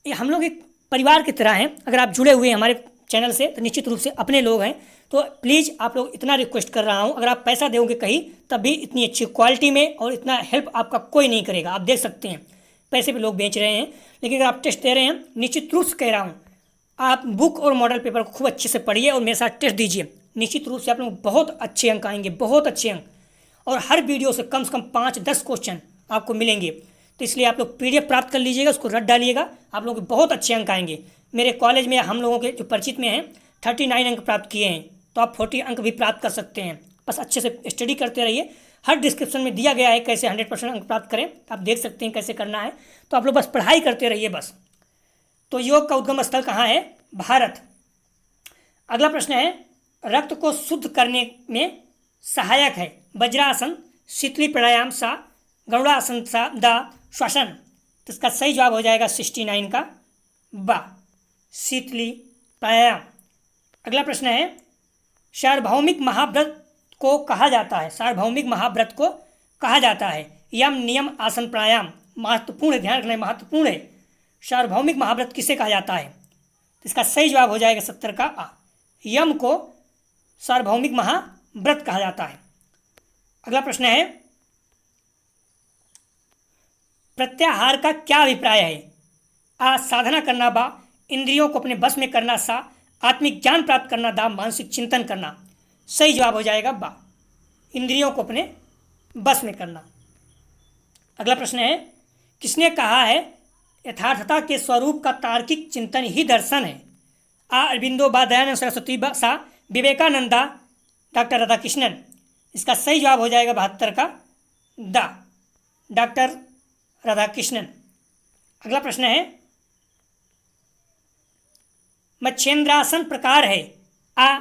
ये हम लोग एक परिवार की तरह हैं। अगर आप जुड़े हुए हैं हमारे चैनल से तो निश्चित रूप से अपने लोग हैं। तो प्लीज़ आप लोग इतना रिक्वेस्ट कर रहा हूँ, अगर आप पैसा दोगे कहीं तब भी इतनी अच्छी क्वालिटी में और इतना हेल्प आपका कोई नहीं करेगा। आप देख सकते हैं पैसे भी लोग बेच रहे हैं, लेकिन अगर आप टेस्ट दे रहे हैं, निश्चित रूप से कह रहा हूँ आप बुक और मॉडल पेपर को खूब अच्छे से पढ़िए और मेरे साथ टेस्ट दीजिए। निश्चित रूप से आप लोग बहुत अच्छे अंक आएंगे, बहुत अच्छे अंक। और हर वीडियो से कम 5-10 क्वेश्चन आपको मिलेंगे। तो इसलिए आप लोग PDF प्राप्त कर लीजिएगा, उसको रट डालिएगा, आप लोग बहुत अच्छे अंक आएंगे। मेरे कॉलेज में हम लोगों के जो परिचित में हैं 39 अंक प्राप्त किए हैं, तो आप 40 अंक भी प्राप्त कर सकते हैं। बस अच्छे से स्टडी करते रहिए। हर डिस्क्रिप्शन में दिया गया है कैसे 100% अंक प्राप्त करें, आप देख सकते हैं कैसे करना है। तो आप लोग बस पढ़ाई करते रहिए बस। तो योग का उद्गम स्थल कहाँ है? भारत। अगला प्रश्न है, रक्त को शुद्ध करने में सहायक है वज्रासन, शीतली प्राणायाम सा, गरुड़ासन सा, दा, श्वसन। तो इसका सही जवाब हो जाएगा 69 का बा, शीतली प्राणायाम। अगला प्रश्न है, सार्वभौमिक महाव्रत को कहा जाता है, सार्वभौमिक महाव्रत को कहा जाता है यम, नियम, आसन, प्राणायाम। महत्वपूर्ण है, ध्यान रखना, महत्वपूर्ण है। सार्वभौमिक महाव्रत किसे कहा जाता है? तो इसका सही जवाब हो जाएगा 70 का आ, यम को सार्वभौमिक महाव्रत कहा जाता है। अगला प्रश्न है, प्रत्याहार का क्या अभिप्राय है? आ, साधना करना, बा, इंद्रियों को अपने बस में करना, सा, आत्मिक ज्ञान प्राप्त करना, दा, मानसिक चिंतन करना। सही जवाब हो जाएगा बा, इंद्रियों को अपने बस में करना। अगला प्रश्न है, किसने कहा है यथार्थता के स्वरूप का तार्किक चिंतन ही दर्शन है? आ, अरविंदो, बा, दयानंद सरस्वती, बा, सा, विवेकानंदा, डॉक्टर राधाकृष्णन। इसका सही जवाब हो जाएगा 72 का दा, डॉक्टर राधाकृष्णन। अगला प्रश्न है, मच्छेंद्रासन प्रकार है? आ,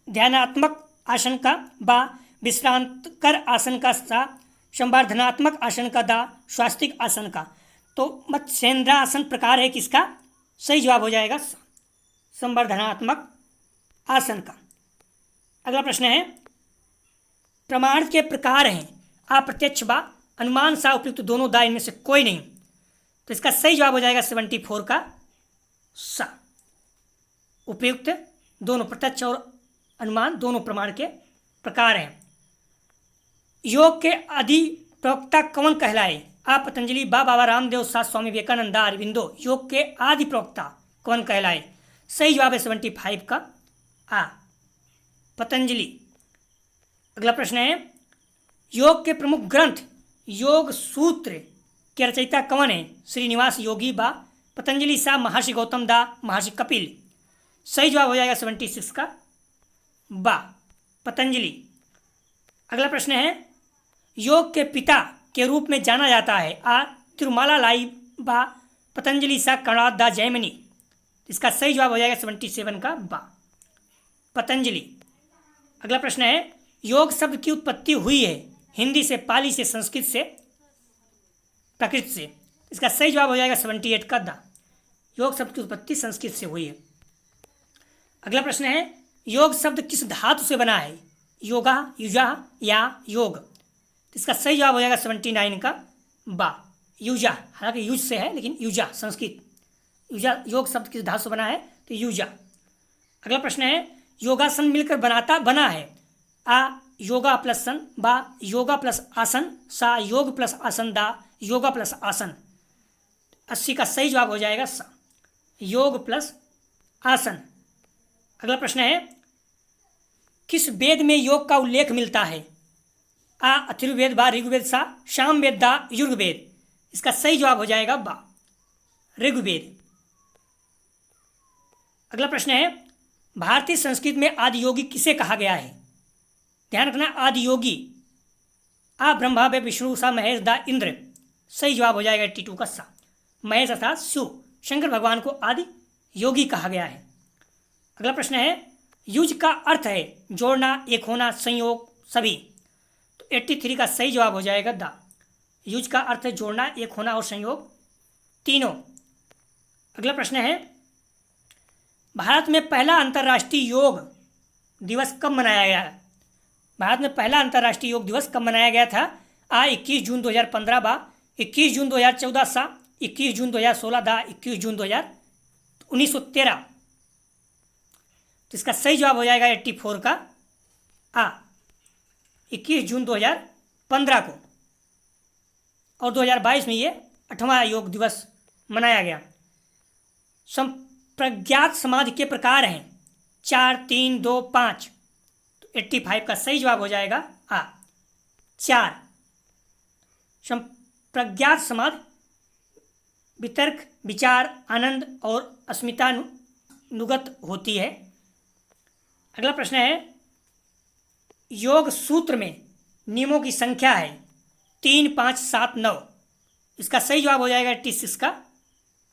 ध्यानात्मक आसन का, बा, विश्रांतकर आसन का, सा, संवर्धनात्मक आसन का, दा, स्वास्तिक आसन का। तो मत्स्येंद्रासन प्रकार है किसका? सही जवाब हो जाएगा संवर्धनात्मक आसन का। अगला प्रश्न है, प्रमाण के प्रकार हैं अप्रत्यक्ष, बा, अनुमान, सा, उपयुक्त, दोनों, दा, इनमें से कोई नहीं। तो इसका सही जवाब हो जाएगा 74 का सा, उपयुक्त, दोनों, प्रत्यक्ष और अनुमान दोनों प्रमाण के प्रकार हैं। योग के आदि प्रवक्ता कौन कहलाए? आ, पतंजलि, बा, बाबा रामदेव, सा, स्वामी विवेकानंद, दा, अरविंदो। योग के आदि प्रवक्ता कौन कहलाए? सही जवाब है 75 का आ, पतंजलि। अगला प्रश्न है, योग के प्रमुख ग्रंथ योग सूत्र के रचयिता कौन है? श्रीनिवास योगी, बा, पतंजलि, सा, महर्षि गौतम, दा, महर्षि कपिल। सही जवाब हो जाएगा 76 का बा, पतंजलि। अगला प्रश्न है, योग के पिता के रूप में जाना जाता है? आ, तिरुमाला लाई, बा, पतंजलि, सा, कणाद, दा, जैमिनी। इसका सही जवाब हो जाएगा 77 का बा, पतंजलि। अगला प्रश्न है, योग शब्द की उत्पत्ति हुई है? हिंदी से, पाली से, संस्कृत से, प्राकृत से। इसका सही जवाब हो जाएगा 78 का दा, योग शब्द की उत्पत्ति संस्कृत से हुई है। अगला प्रश्न है, योग शब्द किस धातु से बना है? योगा, युजा या योग। इसका सही जवाब हो जाएगा 79 का बा, युजा। हालांकि युज से है लेकिन युजा, संस्कृत युजा, योग शब्द किस धातु से बना है? तो युजा। अगला प्रश्न है, योगासन मिलकर बना है? आ, योगा प्लस सन, बा, योगा प्लस आसन, सा, योग प्लस आसन, दा, योगा प्लस आसन। 80 का सही जवाब हो जाएगा सा, योग प्लस आसन। अगला प्रश्न है, किस वेद में योग का उल्लेख मिलता है? आ, अथर्ववेद, बा, ऋग्वेद, सा, सामवेद, दा, यजुर्वेद। इसका सही जवाब हो जाएगा बा, ऋग्वेद। अगला प्रश्न है, भारतीय संस्कृत में आदि योगी किसे कहा गया है? ध्यान रखना, आदि योगी आ, ब्रह्मा, वे, विष्णु, सा, महेश, दा, इंद्र। सही जवाब हो जाएगा 82 का सा, महेश अर्थात शिव, शंकर भगवान को आदि योगी कहा गया है। अगला प्रश्न है, युज का अर्थ है जोड़ना, एक होना, संयोग, सभी। तो 83 का सही जवाब हो जाएगा दा, युज का अर्थ है जोड़ना, एक होना और संयोग, तीनों। अगला प्रश्न है, भारत में पहला अंतर्राष्ट्रीय योग दिवस कब मनाया गया? भारत में पहला अंतर्राष्ट्रीय योग दिवस कब मनाया गया था? आ, 21 जून 2015, बा, 21 जून 2014, सा, 21 जून 2016, दा 21 जून 1913। तो इसका सही जवाब हो जाएगा 84 का आ, 21 जून 2015 को। और 2022 में ये 8वां योग दिवस मनाया गया। संप्रज्ञात समाधि के प्रकार हैं 4, 3, 2, 5। तो 85 का सही जवाब हो जाएगा आ, 4। संप्रज्ञात समाधि वितर्क, विचार, आनंद और अस्मितानुगत होती है। अगला प्रश्न है, योग सूत्र में नियमों की संख्या है 3, 5, 7, 9। इसका सही जवाब हो जाएगा 86 का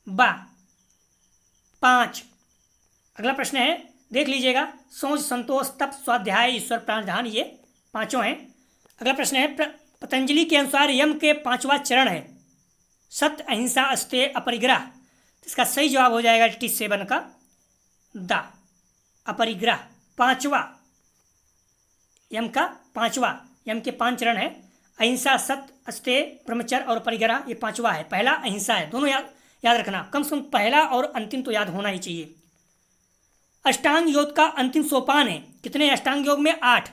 बा, 5। अगला प्रश्न है, देख लीजिएगा, सोच, संतोष, तप, स्वाध्याय, ईश्वर, प्राणधान, ये पांचों हैं। अगला प्रश्न है, पतंजलि के अनुसार यम के 5वां चरण है सत्य, अहिंसा, अस्तेय, अपरिग्रह। इसका सही जवाब हो जाएगा 87 का दा, अपरिग्रह, 5वां। यम का 5वां, यम के 5 चरण है, अहिंसा, सत्य, अस्तेय, ब्रह्मचर्य और परिग्रह, ये 5वां है। पहला अहिंसा है। दोनों याद रखना, कम से कम पहला और अंतिम तो याद होना ही चाहिए। अष्टांग योग का अंतिम सोपान है, कितने अष्टांग योग में? 8।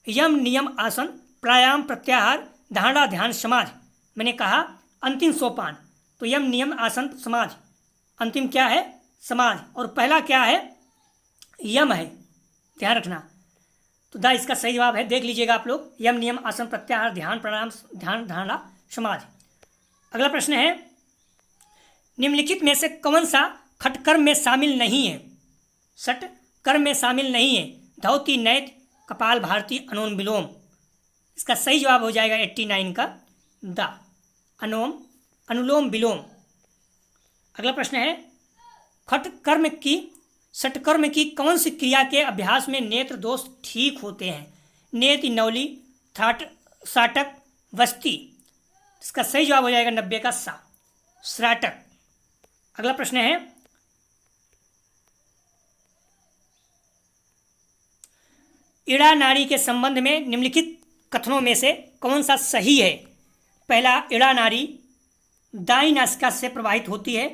यम, नियम, आसन, प्राणायाम, प्रत्याहार, धारणा, ध्यान, समाधि। मैंने कहा अंतिम सोपान, तो यम, नियम, आसन, समाधि। अंतिम क्या है? समाधि। और पहला क्या है? यम है, ध्यान रखना। तो दा इसका सही जवाब है। देख लीजिएगा आप लोग, यम, नियम, आसन, प्रत्याहार, ध्यान, प्राणायाम, ध्यान, धारणा, समाधि। अगला प्रश्न है, निम्नलिखित में से कौन सा खटकर्म में शामिल नहीं है? षट कर्म में शामिल नहीं है। धौती, नैत, कपाल भारती, अनुलोम विलोम। इसका सही जवाब हो जाएगा 89 का दा, अनुलोम विलोम। अगला प्रश्न है, खटकर्म की षटकर्म की कौन सी क्रिया के अभ्यास में नेत्र दोष ठीक होते हैं? नेति, नौली, साटक, वस्ती। इसका सही जवाब हो जाएगा 90 का सा, श्राटक। अगला प्रश्न है, इड़ा नाड़ी के संबंध में निम्नलिखित कथनों में से कौन सा सही है? पहला, इड़ा नाड़ी दाईं नासिका से प्रवाहित होती है।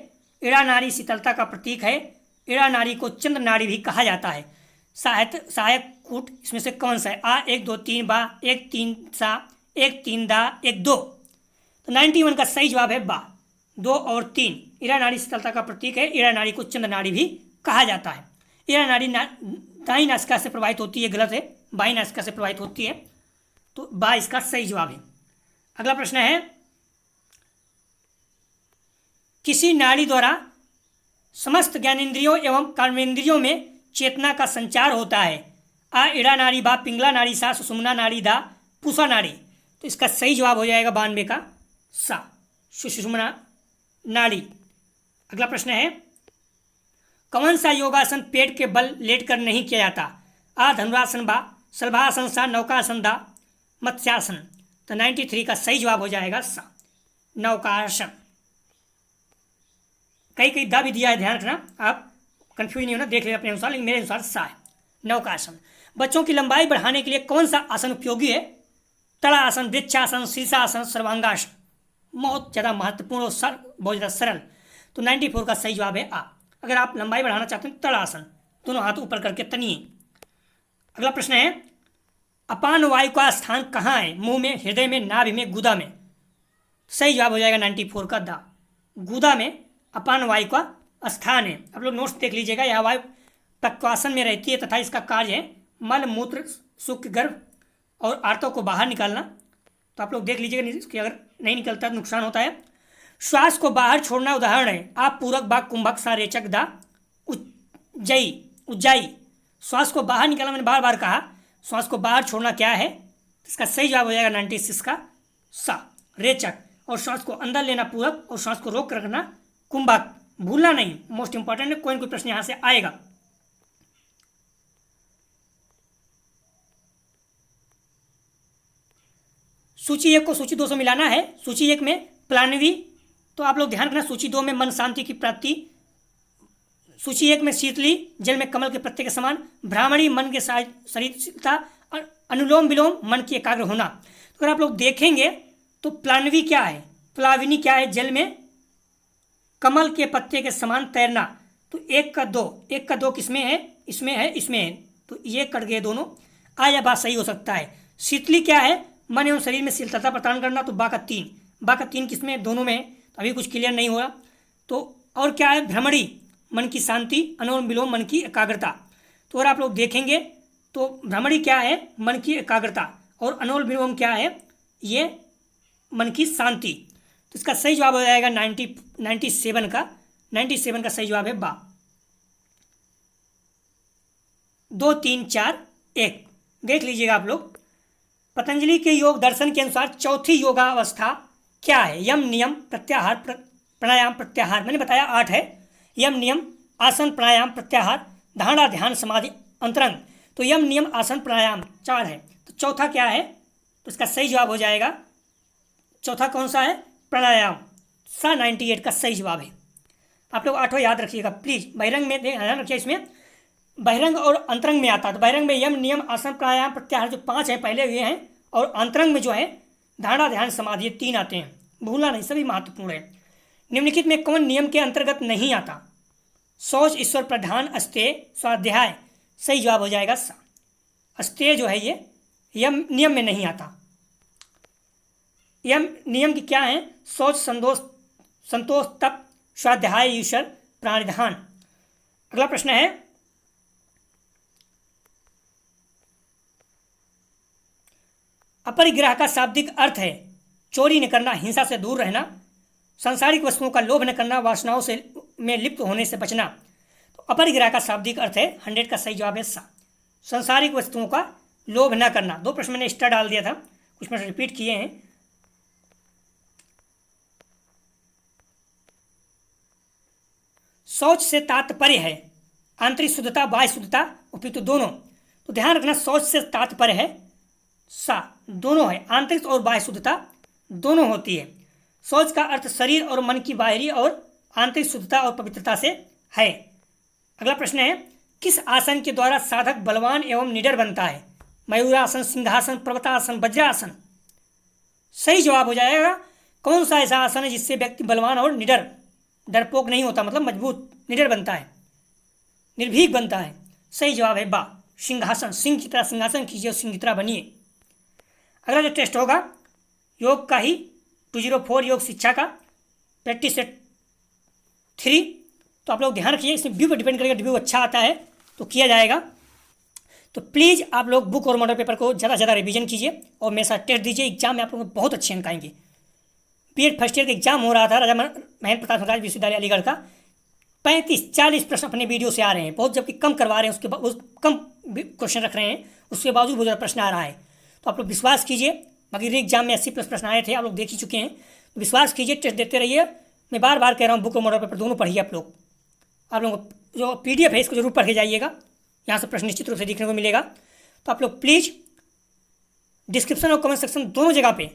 इड़ा नाड़ी शीतलता का प्रतीक है। इड़ा नाड़ी को चंद्र नाड़ी भी कहा जाता है। सहायक कूट इसमें से कौन सा है? आ, 1, 2, 3, बा, 1, 3, सा, 1, 3, दा, 1, 2। तो 91 का सही जवाब है बा, 2 और 3। इड़ा नाड़ी शीतलता का प्रतीक है। इड़ा नाड़ी को चंद्र नाड़ी भी कहा जाता है। इड़ा नाड़ी दाईं नासिका से प्रवाहित होती है, गलत है, बाईं नासिका से प्रवाहित होती है। तो बा इसका सही जवाब है। अगला प्रश्न है, किसी नाड़ी द्वारा समस्त ज्ञानेंद्रियों एवं कर्मेंद्रियों में चेतना का संचार होता है? आ, इड़ा नाड़ी, बा, पिंगला नाड़ी, सा, सुषुम्ना नाड़ी, दा, पूषा नाड़ी। तो इसका सही जवाब हो जाएगा 92 का सा, सुषुम्ना नाड़ी। अगला प्रश्न है, कौन सा योगासन पेट के बल लेटकर नहीं किया जाता? आ, धनुरासन, बा, शलभासन, सा, नौकासन, दा, मत्स्यासन। तो 93 का सही जवाब हो जाएगा सा, नौकासन। कई दा भी दिया है, ध्यान रखना, आप कंफ्यूज नहीं होना, देख लेना अपने अनुसार, लेकिन मेरे अनुसार सा है, नौकासन। बच्चों की लंबाई बढ़ाने के लिए कौन सा आसन उपयोगी है? तड़ासन, वृक्षासन, शीर्षासन, सर्वांगासन। बहुत ज़्यादा महत्वपूर्ण और बहुत ज़्यादा सरल। तो 94 का सही जवाब है आ। अगर आप लंबाई बढ़ाना चाहते हैं तड़ासन, दोनों हाथ ऊपर करके तनिए। अगला प्रश्न है, अपान वायु का स्थान कहाँ है? मुंह में, हृदय में, नाभि में, गुदा में। सही जवाब हो जाएगा 94 का दा, गुदा में अपान वायु का स्थान है। आप लोग नोट्स देख लीजिएगा। यह वायु पक्वासन में रहती है तथा इसका कार्य है मल, मूत्र, शुक्र, गर्भ और आर्तों को बाहर निकालना। तो आप लोग देख लीजिएगा कि अगर नहीं निकलता तो नुकसान होता है। श्वास को बाहर छोड़ना उदाहरण है? आप, पूरक, बाक, कुंभक, सा, रेचक, दा, उज्जाई। श्वास को बाहर निकालना मैंने बार बार कहा। श्वास को बाहर छोड़ना क्या है? इसका सही जवाब हो जाएगा 96 का सा, रेचक। और श्वास को अंदर लेना पूरक और श्वास को रोक कर रखना कुंभक। भूलना नहीं, मोस्ट इंपॉर्टेंट है, कोई ना कोई प्रश्न यहां से आएगा। सूची 1 को सूची 2 से मिलाना है। सूची 1 में प्लानवी, तो आप लोग ध्यान रखना, सूची 2 में मन शांति की प्राप्ति, सूची 1 में शीतली, जल में कमल के पत्ते के समान, ब्राह्मणी, मन के शरीरता, और अनुलोम विलोम, मन की एकाग्र होना। तो अगर आप लोग देखेंगे तो प्लानवी क्या है? प्लाविनी क्या है? जल में कमल के पत्ते के समान तैरना। तो 1 का 2 किसमें है, इसमें है, इसमें है, तो ये कट गए दोनों। आ या बा सही हो सकता है। शीतली क्या है, मन एवं शरीर में शीतलता प्रदान करना, तो बा का 3 किसमें, दोनों में है, तो अभी कुछ क्लियर नहीं हुआ। तो और क्या है, भ्रमणी मन की शांति, अनुलोम विलोम मन की एकाग्रता। तो अगर आप लोग देखेंगे तो भ्रमणी क्या है, मन की एकाग्रता, और अनुलोम विलोम क्या है, ये मन की शांति। तो इसका सही जवाब हो जाएगा 97 का सही जवाब है बा। 2 3 4 1 देख लीजिएगा आप लोग। पतंजलि के योग दर्शन के अनुसार चौथी योगावस्था क्या है। यम नियम प्रत्याहार प्राणायाम प्रत्याहार, मैंने बताया 8 है। यम नियम आसन प्राणायाम प्रत्याहार धारणा ध्यान समाधि अंतरंग। तो यम नियम आसन प्राणायाम 4 है, तो चौथा क्या है, तो इसका सही जवाब हो जाएगा, चौथा कौन सा है, प्राणायाम। 98 का सही जवाब है। आप लोग 8वां याद रखिएगा प्लीज। बहिरंग में ध्यान रखिए, इसमें बहिरंग और अंतरंग में आता है। तो बहिरंग में यम नियम आसन प्राणायाम प्रत्याहार जो 5 है पहले हुए हैं, और अंतरंग में जो है धारणा ध्यान समाधि 3 आते हैं, भूलना नहीं, सभी महत्वपूर्ण है। निम्नलिखित में कौन नियम के अंतर्गत नहीं आता। शौच ईश्वर प्रधान अस्तेय स्वाध्याय, सही जवाब हो जाएगा सा। अस्तेय जो है ये यम नियम में नहीं आता। यम नियम की क्या है, शौच संतोष तप स्वाध्याय ईश्वर प्राणिधान। अगला प्रश्न है, अपरिग्रह का शाब्दिक अर्थ है चोरी न करना, हिंसा से दूर रहना, सांसारिक वस्तुओं का लोभ न करना, वासनाओं से में लिप्त होने से बचना। तो अपरिग्रह का शाब्दिक अर्थ है 100 का सही जवाब है सा। सांसारिक वस्तुओं का लोभ न करना। 2 प्रश्न मैंने स्टार डाल दिया था, कुछ प्रश्न रिपीट किए हैं। शौच से तात्पर्य है आंतरिक शुद्धता बाह्य शुद्धता उपयुक्त दोनों। तो ध्यान रखना, शौच से तात्पर्य है सा, दोनों है, आंतरिक और बाह्य शुद्धता दोनों होती है। शौच का अर्थ शरीर और मन की बाहरी और आंतरिक शुद्धता और पवित्रता से है। अगला प्रश्न है, किस आसन के द्वारा साधक बलवान एवं निडर बनता है। मयूरासन, सिंहासन, पर्वतासन, वज्रासन। सही जवाब हो जाएगा कौन सा ऐसा आसन है जिससे व्यक्ति बलवान और निडर, डरपोक नहीं होता, मतलब मजबूत निडर बनता है, निर्भीक बनता है। सही जवाब है बा, सिंहासन। सिंह की तरह सिंहासन कीजिए और सिंह की तरह बनिए। अगला जो टेस्ट होगा योग का ही 204 योग शिक्षा का प्रैक्टिस सेट 3। तो आप लोग ध्यान रखिए, इसमें व्यू पर डिपेंड करेगा, व्यू अच्छा आता है तो किया जाएगा। तो प्लीज़ आप लोग बुक और मॉडल पेपर को ज़्यादा से ज़्यादा रिवीजन कीजिए और मेरे साथ टेस्ट दीजिए। एग्जाम में आप लोगों को बहुत अच्छे अंक आएंगे। बीएड फर्स्ट ईयर का एग्जाम हो रहा था राजा महेंद्र प्रताप महाराज विश्वविद्यालय अलीगढ़ का, 35-40 प्रश्न अपने वीडियो से आ रहे हैं बहुत, जबकि कम करवा रहे हैं, उसके बाद कम क्वेश्चन रख रहे हैं, उसके बावजूद बहुत ज़्यादा प्रश्न आ रहा है। तो आप लोग विश्वास कीजिए, बाकी एग्जाम में 80+ प्रश्न आए थे, आप लोग देख ही चुके हैं। तो विश्वास कीजिए, टेस्ट देते रहिए। मैं बार बार कह रहा हूँ बुक और मॉडल पेपर दोनों पढ़िए आप लोग। आप लोगों को जो PDF है इसको जरूर पढ़ के जाइएगा, यहाँ से प्रश्न निश्चित रूप से देखने को मिलेगा। तो आप लोग प्लीज़ डिस्क्रिप्शन और कमेंट सेक्शन दोनों जगह पे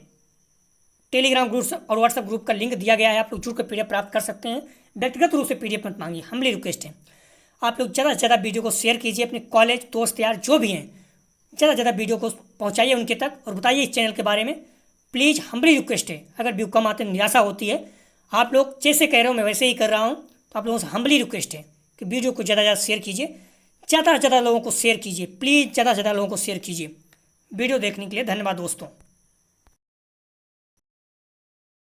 टेलीग्राम ग्रुप और व्हाट्सएप ग्रुप का लिंक दिया गया है, आप लोग जुड़ कर PDF प्राप्त कर सकते हैं। व्यक्तिगत रूप से PDF मत मांगिए, हम्बली रिक्वेस्ट है। आप लोग ज़्यादा से ज़्यादा वीडियो को शेयर कीजिए, अपने कॉलेज दोस्त यार जो भी हैं ज़्यादा से ज़्यादा वीडियो को पहुँचाइए उनके तक, और बताइए इस चैनल के बारे में। प्लीज़ हम्बली रिक्वेस्ट है, अगर व्यू कम आते निराशा होती है, आप लोग जैसे कह रहे हो मैं वैसे ही कर रहा हूँ, तो आप लोगों से हम्बली रिक्वेस्ट है कि वीडियो को ज़्यादा से ज़्यादा शेयर कीजिए, ज़्यादा से ज़्यादा लोगों को शेयर कीजिए, प्लीज़ ज़्यादा से ज़्यादा लोगों को शेयर कीजिए। वीडियो देखने के लिए धन्यवाद दोस्तों।